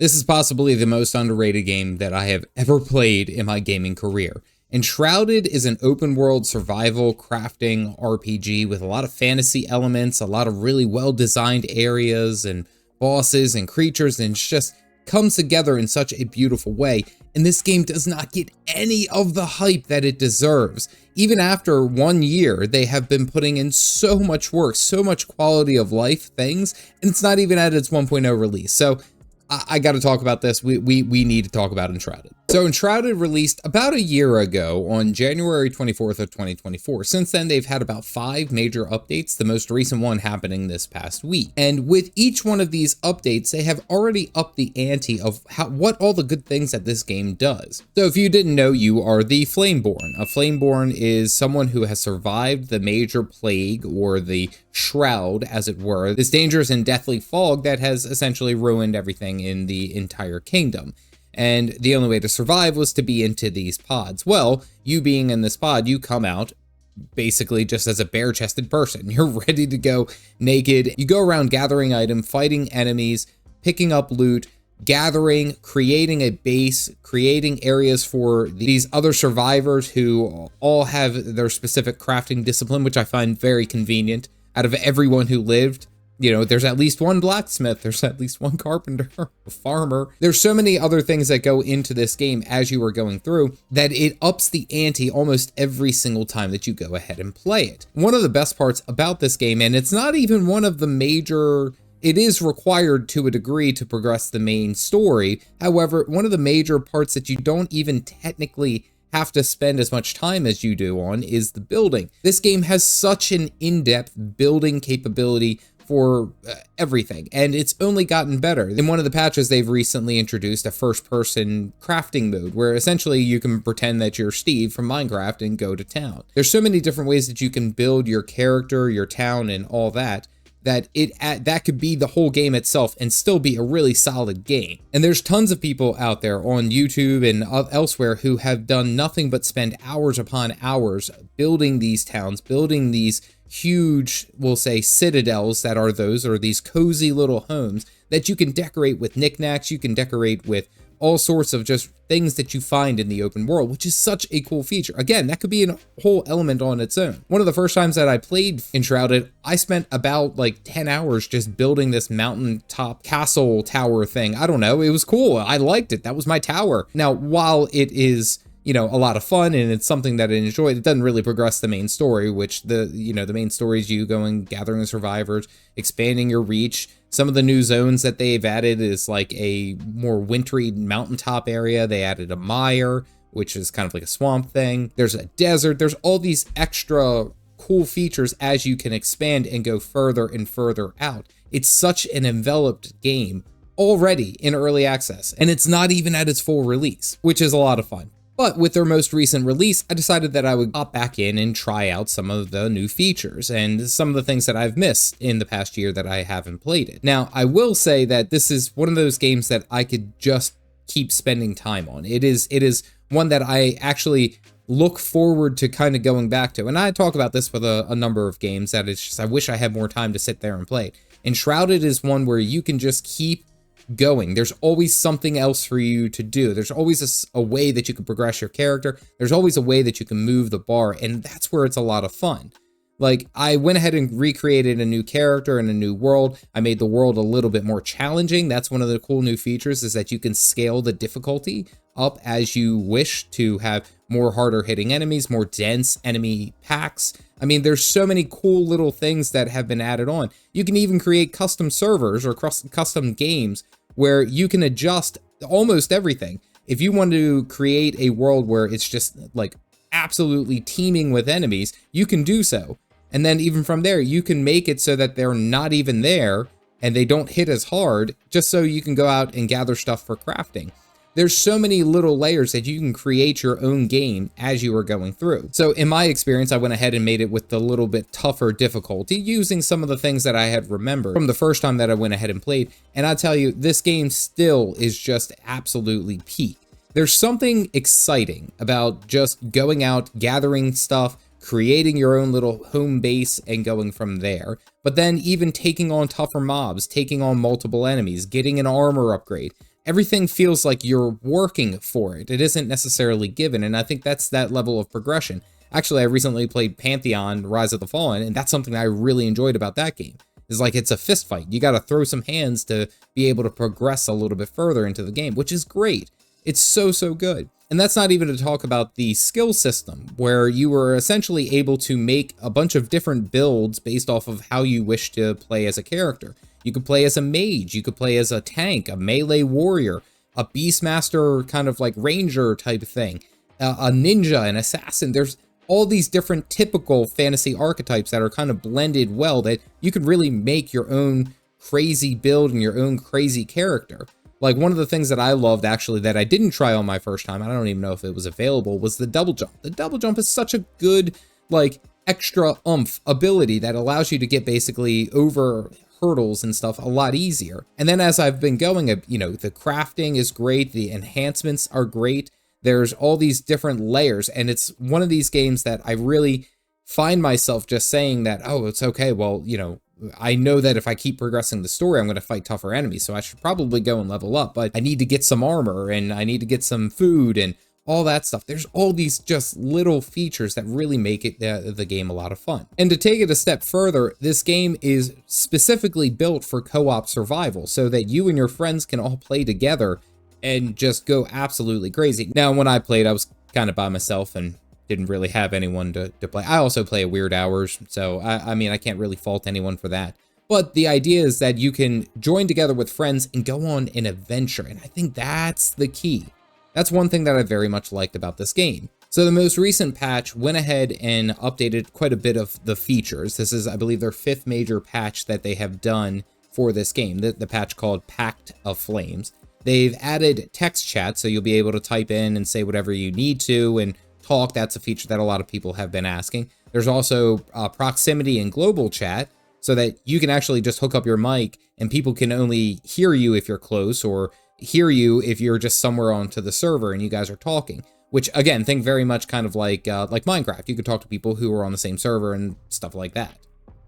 This is possibly the most underrated game that I have ever played in my gaming career. Enshrouded is an open world survival crafting RPG with a lot of fantasy elements, a lot of really well designed areas and bosses and creatures, and it just comes together in such a beautiful way. And this game does not get any of the hype that it deserves. Even after 1 year, they have been putting in so much work, so much quality of life things, and it's not even at its 1.0 release. So I got to talk about this. We need to talk about Enshrouded. So Enshrouded released about a year ago on January 24th of 2024. Since then, they've had about 5 major updates, the most recent one happening this past week. And with each one of these updates, they have already upped the ante of what all the good things that this game does. So if you didn't know, you are the Flameborn. A Flameborn is someone who has survived the major plague, or the shroud, as it were, this dangerous and deathly fog that has essentially ruined everything in the entire kingdom. And the only way to survive was to be into these pods. Well, you being in this pod, you come out basically just as a bare-chested person. You're ready to go naked. You go around gathering items, fighting enemies, picking up loot, gathering, creating a base, creating areas for these other survivors who all have their specific crafting discipline, which I find very convenient. Out of everyone who lived, you know, there's at least one blacksmith, there's at least one carpenter, a farmer. There's so many other things that go into this game as you are going through that it ups the ante almost every single time that you go ahead and play it. One of the best parts about this game, and it's not even one of the major, it is required to a degree to progress the main story. However, one of the major parts that you don't even technically have to spend as much time as you do on is the building. This game has such an in-depth building capability for everything, and it's only gotten better. In one of the patches, they've recently introduced a first-person crafting mode where essentially you can pretend that you're Steve from Minecraft and go to town. There's so many different ways that you can build your character, your town, and all that that could be the whole game itself and still be a really solid game. And there's tons of people out there on YouTube and elsewhere who have done nothing but spend hours upon hours building these towns, building these huge, we'll say, citadels that are those, or these cozy little homes that you can decorate with knickknacks, you can decorate with all sorts of just things that you find in the open world, which is such a cool feature. Again, that could be a whole element on its own. One of the first times that I played Enshrouded, I spent about like 10 hours just building this mountaintop castle tower thing. I don't know, it was cool. I liked it. That was my tower. Now, while it is, you know, a lot of fun and it's something that I enjoyed, it doesn't really progress the main story, which the main story is you going, gathering the survivors, expanding your reach. Some of the new zones that they've added is like a more wintry mountaintop area. They added a mire, which is kind of like a swamp thing. There's a desert. There's all these extra cool features as you can expand and go further and further out. It's such an enveloped game already in early access, and it's not even at its full release, which is a lot of fun. But with their most recent release, I decided that I would hop back in and try out some of the new features and some of the things that I've missed in the past year that I haven't played it. Now, I will say that this is one of those games that I could just keep spending time on. It is one that I actually look forward to kind of going back to. And I talk about this with a number of games that it's just, I wish I had more time to sit there and play it. Enshrouded is one where you can just keep going. There's always something else for you to do. There's always a way that you can progress your character. There's always a way that you can move the bar, and that's where it's a lot of fun. Like, I went ahead and recreated a new character and a new world. I made the world a little bit more challenging. That's one of the cool new features, is that you can scale the difficulty up as you wish to have more harder hitting enemies, more dense enemy packs. I mean, there's so many cool little things that have been added on. You can even create custom servers or custom games where you can adjust almost everything. If you want to create a world where it's just like absolutely teeming with enemies, you can do so. And then even from there, you can make it so that they're not even there and they don't hit as hard, just so you can go out and gather stuff for crafting. There's so many little layers that you can create your own game as you are going through. So in my experience, I went ahead and made it with the little bit tougher difficulty, using some of the things that I had remembered from the first time that I went ahead and played. And I tell you, this game still is just absolutely peak. There's something exciting about just going out, gathering stuff, creating your own little home base and going from there. But then even taking on tougher mobs, taking on multiple enemies, getting an armor upgrade. everything feels like you're working for it. It isn't necessarily given, and I think that's that level of progression. Actually, I recently played Pantheon, Rise of the Fallen, and that's something I really enjoyed about that game. Is like it's a fist fight. You got to throw some hands to be able to progress a little bit further into the game, which is great. It's so, so good. And that's not even to talk about the skill system, where you were essentially able to make a bunch of different builds based off of how you wish to play as a character. You could play as a mage, you could play as a tank, a melee warrior, a beastmaster kind of like ranger type thing, a ninja, an assassin. There's all these different typical fantasy archetypes that are kind of blended well, that you could really make your own crazy build and your own crazy character. Like one of the things that I loved actually that I didn't try on my first time, I don't even know if it was available, was the double jump. The double jump is such a good, like, extra oomph ability that allows you to get basically over hurdles and stuff a lot easier. And then as I've been going, you know, the crafting is great, the enhancements are great. There's all these different layers, and it's one of these games that I really find myself just saying that, oh, it's okay, well, you know, I know that if I keep progressing the story, I'm going to fight tougher enemies, so I should probably go and level up, but I need to get some armor, and I need to get some food, and all that stuff. There's all these just little features that really make it the game a lot of fun. And to take it a step further, this game is specifically built for co-op survival, so that you and your friends can all play together and just go absolutely crazy. Now, when I played, I was kind of by myself and didn't really have anyone to play. I also play at weird hours, so I mean, I can't really fault anyone for that. But the idea is that you can join together with friends and go on an adventure, and I think that's the key. That's one thing that I very much liked about this game. So the most recent patch went ahead and updated quite a bit of the features. This is, I believe, their 5th major patch that they have done for this game, the patch called Pact of Flames. They've added text chat, so you'll be able to type in and say whatever you need to and talk. That's a feature that a lot of people have been asking. There's also proximity and global chat, so that you can actually just hook up your mic and people can only hear you if you're close, or hear you if you're just somewhere onto the server and you guys are talking. Which, again, think very much kind of like Minecraft. You could talk to people who are on the same server and stuff like that.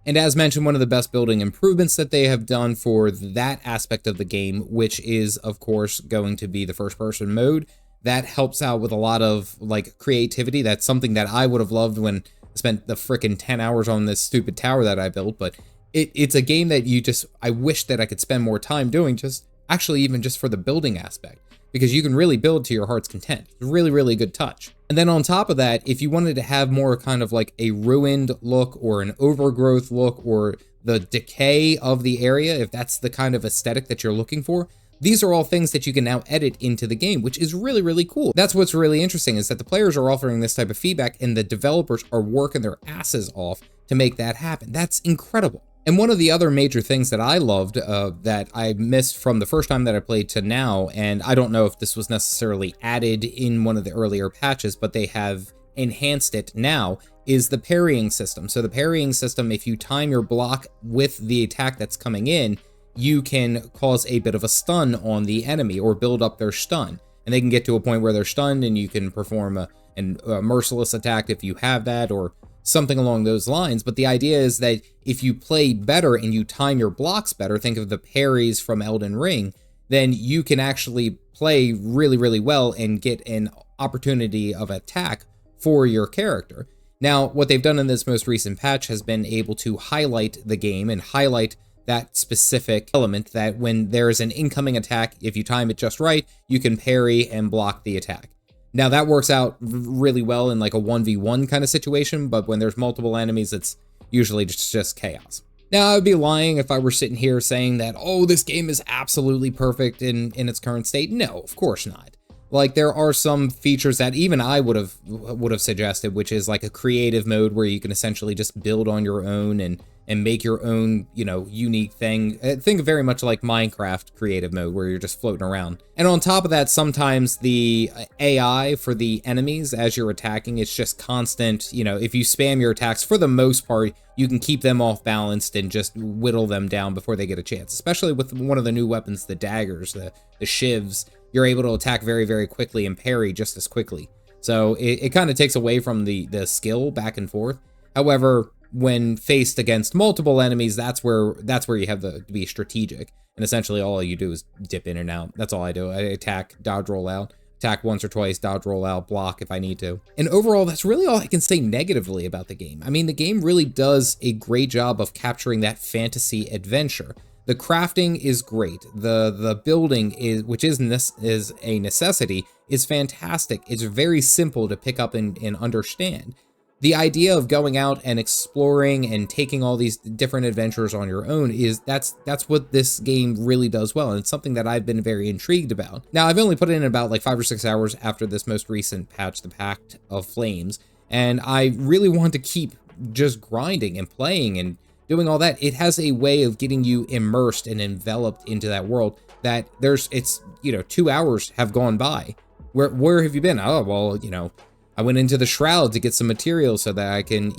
And as mentioned, one of the best building improvements that they have done for that aspect of the game, which is, of course, going to be the first-person mode, that helps out with a lot of, like, creativity. That's something that I would have loved when I spent the frickin' 10 hours on this stupid tower that I built, but it's a game that I wish that I could spend more time doing, even just for the building aspect, because you can really build to your heart's content. It's a really, really good touch. And then on top of that, if you wanted to have more kind of like a ruined look or an overgrowth look or the decay of the area, if that's the kind of aesthetic that you're looking for, these are all things that you can now edit into the game, which is really, really cool. That's what's really interesting, is that the players are offering this type of feedback and the developers are working their asses off to make that happen. That's incredible. And one of the other major things that I loved that I missed from the first time that I played to now, and I don't know if this was necessarily added in one of the earlier patches, but they have enhanced it now, is the parrying system. So the parrying system, if you time your block with the attack that's coming in, you can cause a bit of a stun on the enemy or build up their stun. And they can get to a point where they're stunned and you can perform a merciless attack if you have that, or something along those lines. But the idea is that if you play better and you time your blocks better, think of the parries from Elden Ring, then you can actually play really, really well and get an opportunity of attack for your character. Now, what they've done in this most recent patch has been able to highlight the game and highlight that specific element, that when there's an incoming attack, if you time it just right, you can parry and block the attack. Now that works out really well in like a 1v1 kind of situation, but when there's multiple enemies, it's usually just chaos. Now, I would be lying if I were sitting here saying that, oh, this game is absolutely perfect in its current state. No, of course not. Like, there are some features that even I would have suggested, which is like a creative mode where you can essentially just build on your own and make your own, unique thing. Think very much like Minecraft creative mode, where you're just floating around. And on top of that, sometimes the AI for the enemies as you're attacking, it's just constant. If you spam your attacks, for the most part, you can keep them off balanced and just whittle them down before they get a chance. Especially with one of the new weapons, the daggers, the shivs, you're able to attack very, very quickly and parry just as quickly. So it kind of takes away from the skill back and forth. However, when faced against multiple enemies, that's where you have to be strategic. And essentially all you do is dip in and out. That's all I do. I attack, dodge, roll out. Attack once or twice, dodge, roll out, block if I need to. And overall, that's really all I can say negatively about the game. I mean, the game really does a great job of capturing that fantasy adventure. The crafting is great. The building is, which is a necessity, is fantastic. It's very simple to pick up and understand. The idea of going out and exploring and taking all these different adventures on your own that's what this game really does well, and it's something that I've been very intrigued about. Now, I've only put in about like 5 or 6 hours after this most recent patch, the Pact of Flames, and I really want to keep just grinding and playing and doing all that. It has a way of getting you immersed and enveloped into that world that it's 2 hours have gone by. Where have you been? Oh, well, I went into the Shroud to get some materials so that I can,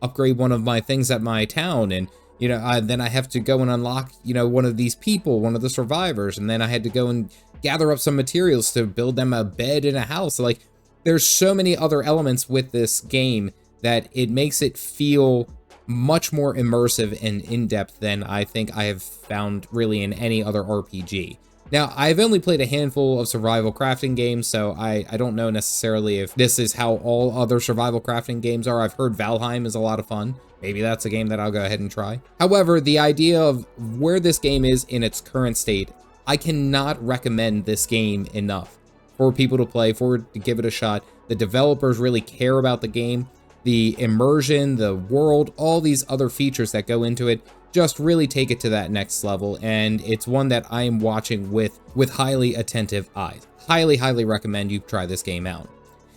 upgrade one of my things at my town. And, then I have to go and unlock, one of these people, one of the survivors. And then I had to go and gather up some materials to build them a bed in a house. Like, there's so many other elements with this game that it makes it feel much more immersive and in-depth than I think I have found really in any other RPG. Now, I've only played a handful of survival crafting games, so I don't know necessarily if this is how all other survival crafting games are. I've heard Valheim is a lot of fun. Maybe that's a game that I'll go ahead and try. However, the idea of where this game is in its current state, I cannot recommend this game enough for people to play, to give it a shot. The developers really care about the game. The immersion, the world, all these other features that go into it just really take it to that next level, and it's one that I am watching with highly attentive eyes. Highly recommend you try this game out.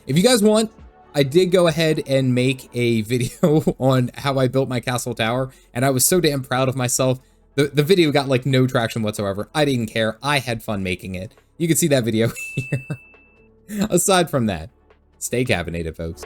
If you guys want, I did go ahead and make a video on how I built my castle tower, and I was so damn proud of myself. The video got like no traction whatsoever. I didn't care. I had fun making it. You can see that video here. Aside from that, stay caffeinated, folks.